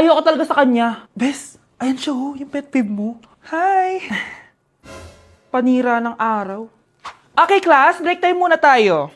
ayoko talaga sa kanya. Bes, ayan siya oh, yung pet peeve mo. Hi! Panira ng araw. Okay, class, break time muna tayo.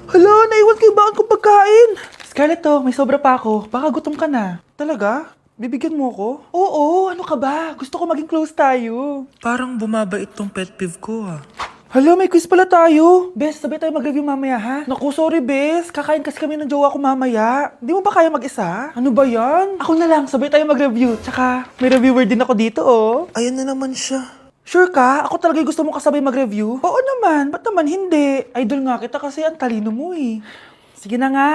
Hala, naiwan kayo bakit kong pagkain? Scarlett to, may sobra pa ako. Baka gutom ka na. Talaga? Bibigyan mo ko? Oo, ano ka ba? Gusto ko maging close tayo. Parang bumabait tong pet peeve ko ah. Hala, may quiz pala tayo. Bes, sabay tayo mag-review mamaya ha? Naku, sorry Bes. Kakain kasi kami ng jowa ko mamaya. Di mo ba kaya mag-isa? Ano ba yan? Ako na lang, sabay tayo mag-review. Tsaka, may reviewer din ako dito oh. Ayan na naman siya. Sure ka? Ako talaga yung gusto mo kasabay mag-review? Oo naman, ba't naman hindi? Idol nga kita kasi ang talino mo eh. Sige na nga.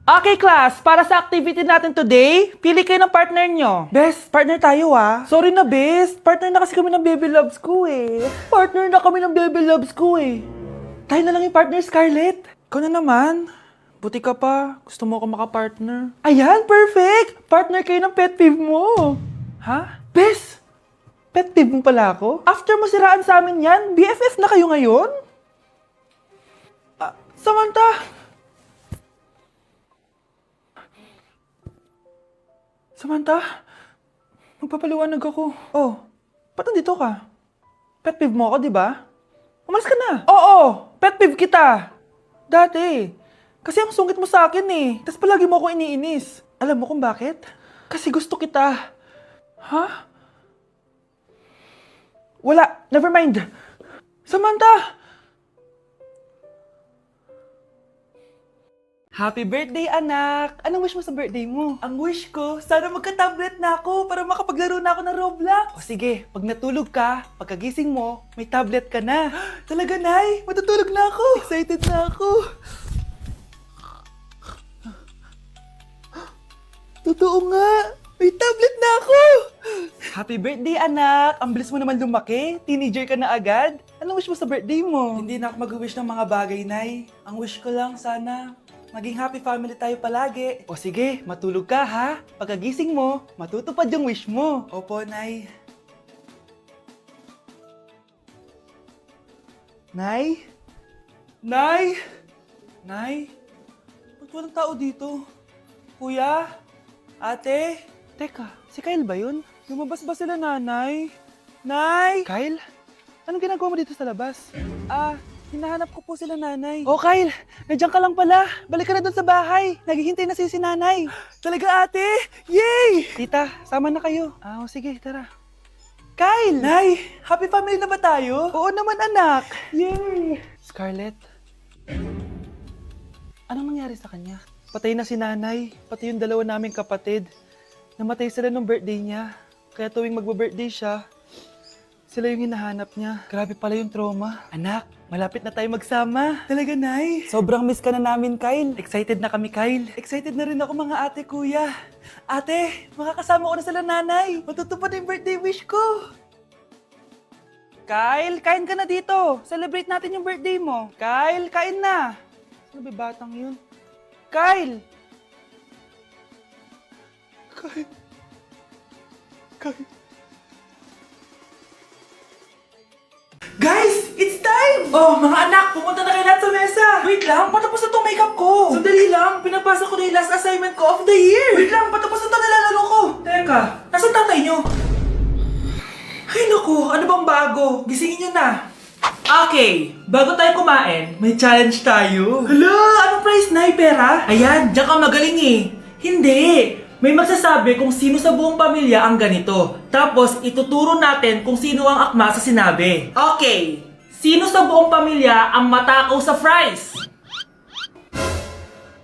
Okay class, para sa activity natin today, pili kayo ng partner nyo. Best, partner tayo ah. Sorry na best, partner na kasi kami ng baby loves ko eh. Partner na kami ng baby loves ko eh. Tayo na lang yung partner, Scarlett. Ikaw na naman. Buti ka pa, gusto mo ako makapartner. Ayan, perfect! Partner kayo ng pet peeve mo. Ha? Best! Pet peeve mo pala ako? After mo siraan sa amin yan, BFF na kayo ngayon? Samantha! Samantha, magpapaliwanag ako. Oh, ba't nandito ka? Pet peeve mo ako, di ba? Umalis ka na. Oo, pet peeve kita. Dati. Kasi ang sungit mo sa akin eh. Tapos palagi mo ako iniinis. Alam mo kung bakit? Kasi gusto kita. Ha? Wala, never mind. Samantha! Happy birthday, anak! Anong wish mo sa birthday mo? Ang wish ko, sana magka-tablet na ako para makapaglaro na ako ng Roblox. O sige, pag natulog ka, pagkagising mo, may tablet ka na. Talaga, Nay? Matutulog na ako. Excited na ako. Totoo nga. May tablet na ako. Happy birthday, anak! Ang bilis mo naman lumaki. Teenager ka na agad. Anong wish mo sa birthday mo? Hindi na ako mag-wish ng mga bagay, Nay. Ang wish ko lang, sana maging happy family tayo palagi. O sige, matulog ka ha. Pagkagising mo, matutupad yung wish mo. Opo, Nay. Nay? Nay? Nay? Ba't walang tao dito? Kuya? Ate? Teka, si Kyle ba yun? Lumabas ba sila nanay? Nay? Kyle? Anong ginagawa mo dito sa labas? Hinahanap ko po sila nanay. Oh, Kyle! Nandiyan ka lang pala. Balik ka na doon sa bahay. Naghihintay na si nanay. Talaga, ate? Yay! Tita, sama na kayo. Sige, tara. Kyle! Nay, happy family na ba tayo? Oo naman, anak. Yay! Scarlett, anong nangyari sa kanya? Patay na si nanay, pati yung dalawa naming kapatid. Namatay sila nung birthday niya. Kaya tuwing magbe-birthday siya, sila yung hinahanap niya. Grabe pala yung trauma. Anak, malapit na tayo magsama. Talaga, Nay. Sobrang miss ka na namin, Kyle. Excited na kami, Kyle. Excited na rin ako, mga ate, kuya. Ate, makakasama ko na sila nanay. Matutupad na yung birthday wish ko. Kyle, kain ka na dito. Celebrate natin yung birthday mo. Kyle, kain na. Sino ba batang yun? Kyle! Kyle. Guys! It's time! Oh, mga anak, pumunta na kayo lahat sa mesa! Wait lang, patapos na tong makeup ko! Sandali lang, pinapasa ko na yung last assignment ko of the year! Wait lang, patapos na to nilalaro ko! Teka, nasan tatay nyo? Ay naku, ano bang bago? Gisingin nyo na! Okay, bago tayo kumain, may challenge tayo. Hala, anong prize na? Pera? Ayan, diyan ka magaling eh. Hindi! May magsasabi kung sino sa buong pamilya ang ganito. Tapos, ituturo natin kung sino ang akma sa sinabi. Okay, sino sa buong pamilya ang matakaw sa fries?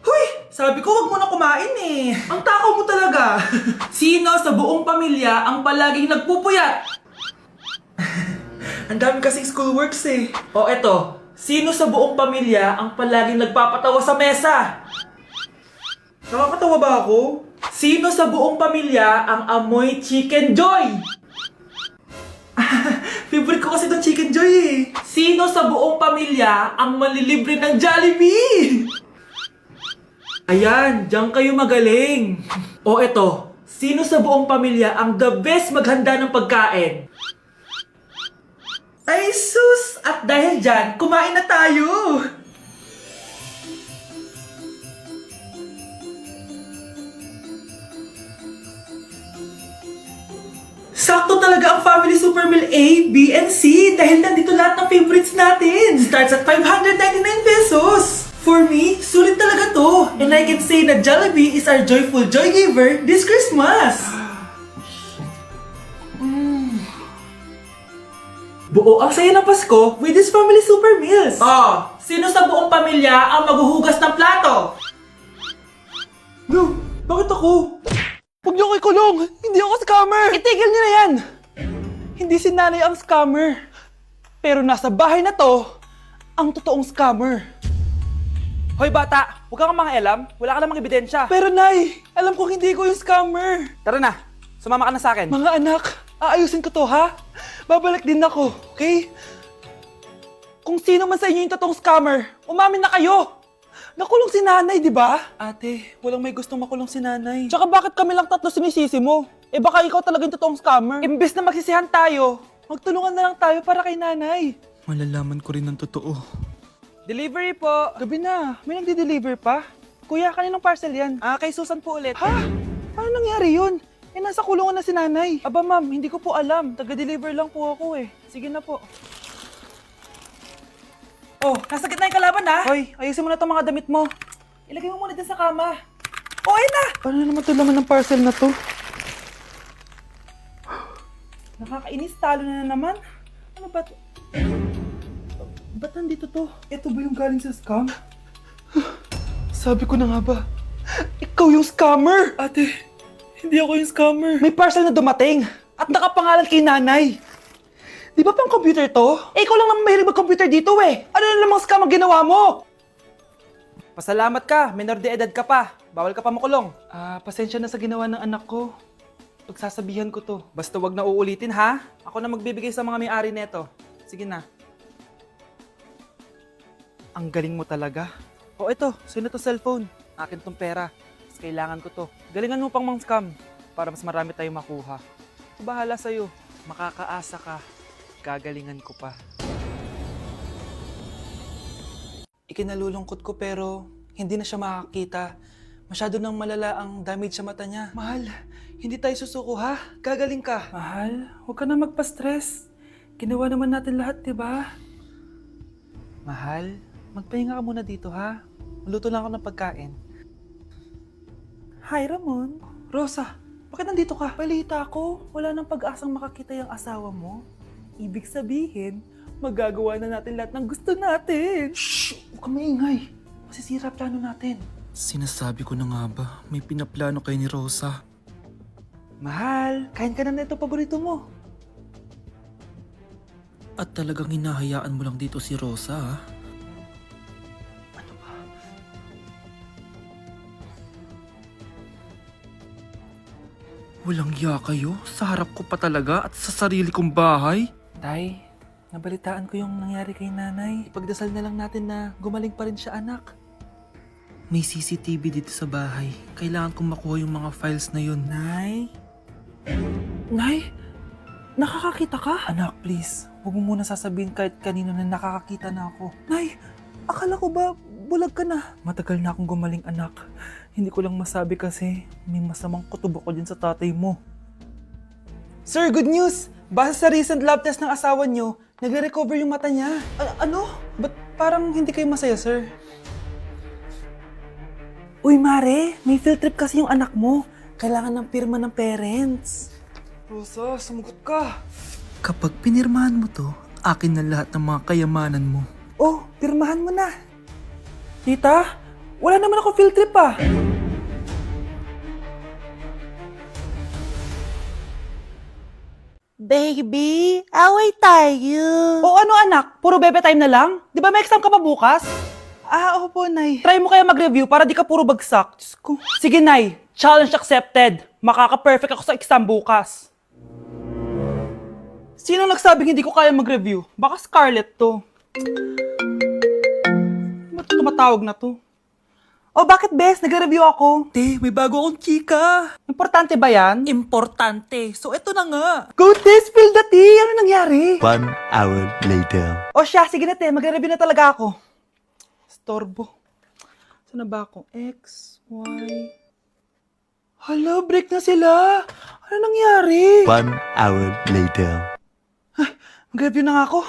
Huy! Sabi ko wag mo na kumain eh. Ang takaw mo talaga. Sino sa buong pamilya ang palaging nagpupuyat? Ang dami kasing schoolworks eh. O eto, sino sa buong pamilya ang palaging nagpapatawa sa mesa? Nakakatawa ba ako? Sino sa buong pamilya ang amoy Chicken Joy? Favorite ko kasi itong Chicken Joy eh. Sino sa buong pamilya ang malilibre ng Jollibee? Ayan, diyan kayo magaling. O eto, sino sa buong pamilya ang the best maghanda ng pagkain? Ay sus! At dahil dyan, kumain na tayo! Sakto talaga ang Family Super Meal A, B, and C dahil nandito lahat ng favorites natin. Starts at 599 pesos. For me, sulit talaga to. And I can say that Jollibee is our joyful joy giver this Christmas. Buo ang saya ng Pasko with this Family Super Meals. Oh, sino sa buong pamilya ang maghuhugas ng plato? No, bakit ako? Huwag niyo ko ikulong! Hindi ako scammer! Itigil niyo na yan! Hindi si nanay ang scammer. Pero nasa bahay na to, ang totoong scammer. Hoy bata, huwag kang mangialam. Wala ka namang ebidensya. Pero nay, alam kong hindi ko yung scammer. Tara na, sumama ka na sa akin. Mga anak, aayusin ko to ha? Babalik din ako, okay? Kung sino man sa inyo yung totoong scammer, umamin na kayo! Nakulong si nanay, di ba? Ate, walang may gustong makulong si nanay. Tsaka bakit kami lang tatlo sinisisi mo? Eh baka ikaw talaga yung totoong scammer. Imbes na magsisihan tayo, magtulungan na lang tayo para kay nanay. Malalaman ko rin ang totoo. Delivery po. Gabi na, may nagde-deliver pa. Kuya, kaninong parcel yan? Kay Susan po ulit. Ha? Paano nangyari yun? Eh nasa kulungan na si nanay. Aba ma'am, hindi ko po alam. Taga-deliver lang po ako eh. Sige na po. Oh, nasa gitna yung kalaban ha? Hoy, ayusin mo na itong mga damit mo. Ilagay mo muna dyan sa kama. Oh, ayun na! Paano naman ito laman ng parcel na to? Nakakainis, talo na naman. Ano ba ito? Ba't nandito to? Ito ba yung galing sa scam? Sabi ko na nga ba, ikaw yung scammer! Ate, hindi ako yung scammer. May parcel na dumating at nakapangalan kay nanay. Di ba pang computer to? Eh, ikaw lang naman mahilig mag-computer dito eh. Ano na namang scam ang ginawa mo? Pasalamat ka, minor de edad ka pa. Bawal ka pa makulong. Pasensya na sa ginawa ng anak ko. Pagsasabihan ko to. Basta wag na uulitin ha. Ako na magbibigay sa mga may-ari neto. Sige na. Ang galing mo talaga. O ito, sino to cellphone? Akin tong pera. Mas kailangan ko to. Galingan mo pang mang-scam para mas marami tayong makuha. Bahala sa'yo. Makakaasa ka. Gagalingan ko pa. Ikinalulungkot ko pero hindi na siya makakita. Masyado nang malala ang damage sa mata niya. Mahal, hindi tayo susuko ha? Gagaling ka. Mahal, huwag ka na magpa-stress. Ginawa naman natin lahat, diba? Mahal, magpahinga ka muna dito ha? Maluto lang ako ng pagkain. Hi, Ramon. Rosa, bakit nandito ka? Balita ko, wala nang pag-asang makakita yung asawa mo. Ibig sabihin, magagawa na natin lahat ng gusto natin. Shhh! Huwag kang maingay. Masisira plano natin. Sinasabi ko na nga ba, may pinaplano kay ni Rosa. Mahal, kain ka na nito paborito mo. At talagang hinahayaan mo lang dito si Rosa ha? Ano ba? Walang ya kayo? Sa harap ko pa talaga at sa sarili kong bahay? Tay, nabalitaan ko yung nangyari kay nanay. Ipagdasal na lang natin na gumaling pa rin siya, anak. May CCTV dito sa bahay. Kailangan kong makuha yung mga files na yun. Nay? Nay? Nakakakita ka? Anak, please. Huwag mo muna sasabihin kahit kanino na nakakakita na ako. Nay, akala ko ba bulag ka na? Matagal na akong gumaling, anak. Hindi ko lang masabi kasi may masamang kutubo ko din sa tatay mo. Sir, good news! Base sa recent lab test ng asawa niyo, nagre-recover yung mata niya. Ano? Ba't parang hindi kayo masaya, sir? Uy, Mare, may field trip kasi yung anak mo. Kailangan ng pirma ng parents. Rosa, sumagot ka. Kapag pinirmahan mo to, akin na lahat ng mga kayamanan mo. Oh, pirmahan mo na. Tita, wala naman ako field trip ah. Baby, away tayo. O ano anak, puro bebe time na lang? Di ba may exam ka pa bukas? Opo, Nay. Try mo kaya mag-review para di ka puro bagsak. Diyos ko. Sige, Nay. Challenge accepted. Makaka-perfect ako sa exam bukas. Sino nagsabing hindi ko kaya mag-review? Baka Scarlett to. Ba't tumatawag na to? Oh, bakit, Bes? Nagre-review ako. Te, may bago akong chika. Importante ba yan? Importante. So eto na nga. Go, Te! Spill the tea! Ano nangyari? 1 hour later. O siya, sige na, Te. Magre-review na talaga ako. Storbo. Saan na ba ako? X, Y... Hala, break na sila! Ano nangyari? 1 hour later. Mag-review na nga ako.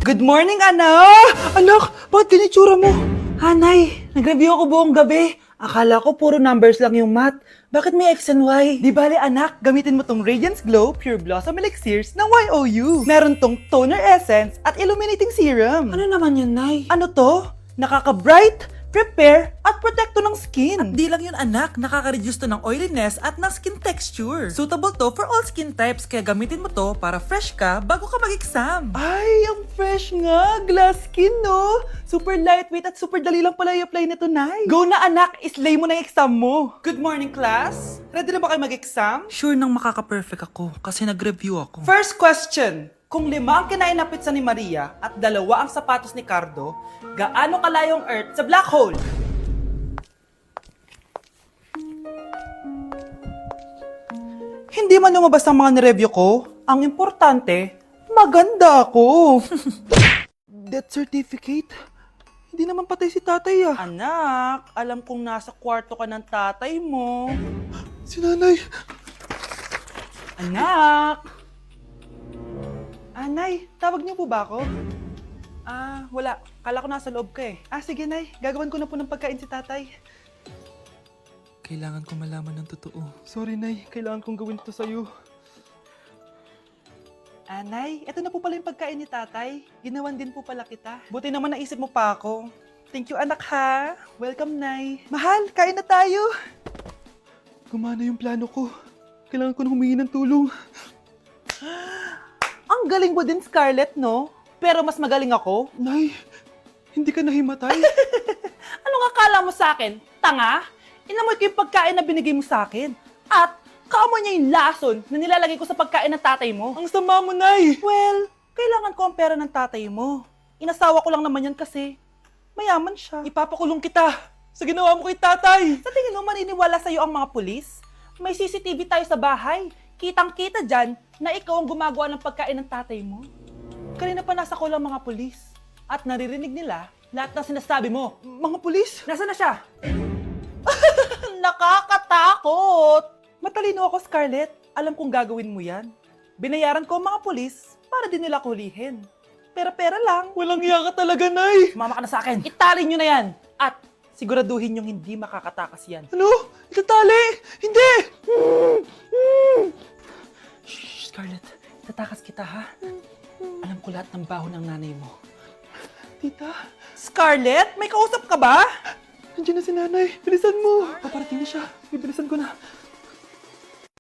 Good morning, anak! Anak, bakit ganyan itsura mo? Hanay, nag-review ako buong gabi. Akala ko puro numbers lang yung math. Bakit may X and Y? Di bale anak, gamitin mo tong Radiance Glow Pure Blossom Elixirs ng YOU. Meron tong toner essence at illuminating serum. Ano naman yun, Nay? Ano to? Nakaka-bright, prepare, at protecto ng skin. At di lang yun anak, nakaka-reduce to ng oiliness at ng skin texture. Suitable to for all skin types, kaya gamitin mo to para fresh ka bago ka mag-exam. Ay, ang fresh nga! Glass skin, no? Super lightweight at super dali lang pala i-apply nito, Nay. Go na anak, islay mo na yung exam mo. Good morning, class. Ready na ba kayo mag-exam? Sure nang makaka-perfect ako kasi nag-review ako. First question. Kung 5 ang kinain na pizza ni Maria at 2 ang sapatos ni Cardo, gaano kalayo ang Earth sa black hole? Hindi man lumabas ang mga nireview ko, ang importante, maganda ako. Death certificate? Hindi naman patay si tatay ah. Anak, alam kong nasa kwarto ka ng tatay mo. Si nanay. Anak! Nay, tawag niyo po ba ako? Wala. Kala ko nasa loob ka eh. Sige, Nay. Gagawan ko na po ng pagkain si tatay. Kailangan ko malaman ng totoo. Sorry, Nay. Kailangan kong gawin ito sa'yo. Nay, eto na po pala yung pagkain ni tatay. Ginawan din po pala kita. Buti naman naisip mo pa ako. Thank you, anak ha. Welcome, Nay. Mahal, kain na tayo. Gumana yung plano ko. Kailangan ko na humingi ng tulong. Ang galing mo din, Scarlett, no? Pero mas magaling ako. Nay, hindi ka nahimatay. Anong akala mo sa akin? Tanga? Inamoy ko yung pagkain na binigay mo sa akin. At kaamoy niya yung lason na nilalagay ko sa pagkain ng tatay mo. Ang sama mo, Nay. Well, kailangan ko ang pera ng tatay mo. Inasawa ko lang naman yan kasi mayaman siya. Ipapakulong kita sa ginawa mo kay tatay. Sa tingin mo, maniniwala sa'yo ang mga pulis? May CCTV tayo sa bahay. Kitang-kita dyan na ikaw ang gumagawa ng pagkain ng tatay mo. Kanina pa nasa kulang mga pulis. At naririnig nila lahat ng sinasabi mo. Mga pulis? Nasaan na siya? Nakakatakot! Matalino ako, Scarlett. Alam kong gagawin mo yan. Binayaran ko ang mga pulis para din nila kulihin. Pera-pera lang. Walang iya ka talaga, Nay. Sumama ka na sa akin. Itali nyo na yan. At siguraduhin nyong hindi makakatakas yan. Ano? Itatali? Hindi! Shh, Scarlett. Itatakas kita, ha? Alam ko lahat ng baho ng nanay mo. Tita? Scarlett? May kausap ka ba? Nandiyan na si nanay. Bilisan mo. Paparating na siya. Bibilisan ko na.